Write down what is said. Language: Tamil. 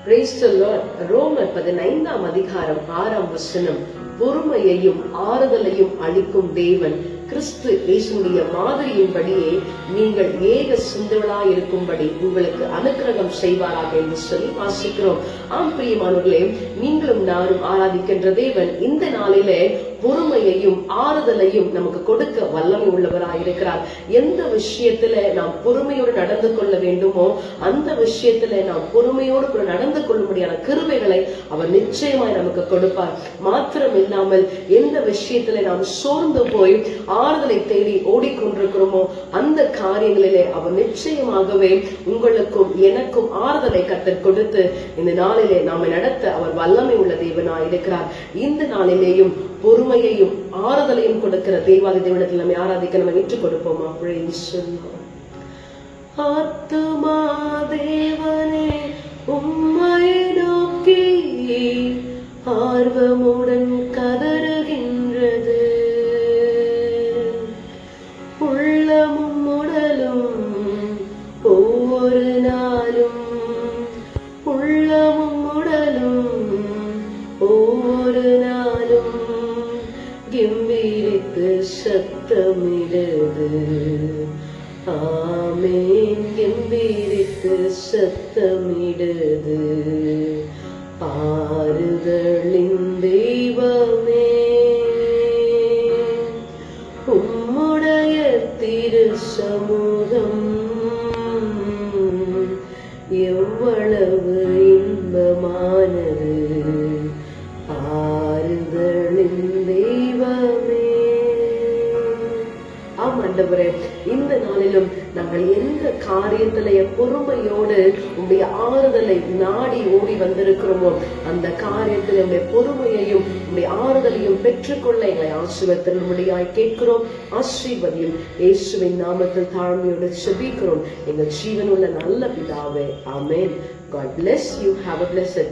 Praise the Lord. ரோமர் 15ஆம் அதிகாரம் 6ஆம் வசனம். பொறுமையையும் ஆறுதலையும் அளிக்கும் தேவன் கிறிஸ்து இயேசுவின் மாதிரியின்படியே நீங்கள் ஏக சிந்தவளாய் இருக்கும்படி உங்களுக்கு அனுக்கிரகம் செய்வாராக என்று சொல்லி வாசிக்கிறோம். ஆம் பிரியமானவர்களே, நீங்களும் நானும் ஆராதிக்கின்ற தேவன் இந்த நாளிலே பொறுமையையும் ஆறுதலையும் நமக்கு கொடுக்க வல்லமை உள்ளவராய் இருக்கிறார். எந்த விஷயத்துல நாம் பொறுமையோடு நடந்து கொள்ள வேண்டுமோ அந்த விஷயத்துல நாம் பொறுமையோடு கூட நடந்து கொள்ளும்படியான கிருபைகளை அவர் நிச்சயமாய் நமக்கு கொடுப்பார். மாத்திரம் இல்லாமல் எந்த விஷயத்துல நாம் சோர்ந்து போய் ஆறுதலை தேடி ஓடிக்கொண்டிருக்கிறோமோ அந்த காரியங்களிலே அவர் நிச்சயமாகவே உங்களுக்கும் எனக்கும் ஆறுதலை கத்தர் கொடுத்து இந்த நாளிலே நாம நடத்த அவர் வல்லமை உள்ள தேவனாய் இருக்கிறார். இந்த நாளிலேயும் பொறுமையையும் ஆறுதலையும் கொடுக்கிற தேவாதி தேவனிடத்தில் நம்ம ஆராதிக்க நம்ம விட்டு கொடுப்போமா? ஆத்துமா தேவனே உம்மை நோக்கி ஆர்வமுடன் கதறுகின்றது, உள்ளமும் உடலும் ஒவ்வொரு நாளும், உள்ளமும் உடலும் ஒவ்வொரு நாளும் கம்பீரித்து சத்தமிடுது. ஆமென். கம்பீரித்து சத்தமிடுது. ஆறுதலின் தெய்வமே, உம்முடைய திரு சமூகம் எவ்வளவு இன்பமானது. ஆறுதலின் தெய்வமே. ஆம் ஆண்டவரே, இந்த நாளிலும் நாங்கள் எந்த காரியத்தில பொறுமையோடு உங்களுடைய ஆறுதலை நாடி ஓடி வந்திருக்கிறோமோ அந்த காரியத்தில் உங்களுடைய பொறுமையையும் உங்களுடைய ஆறுதலையும் பெற்றுக்கொள்ள எங்களை ஆசீர்வதிக்கும்படியாய் கேட்கிறோம். ஆசீர்வதியும் இயேசுவின் நாமத்தில் தாழ்மையோடு ஜெபிக்கிறோம் எங்கள் ஜீவனுள்ள நல்ல பிதாவே. ஆமென். God bless you. Have a blessed day.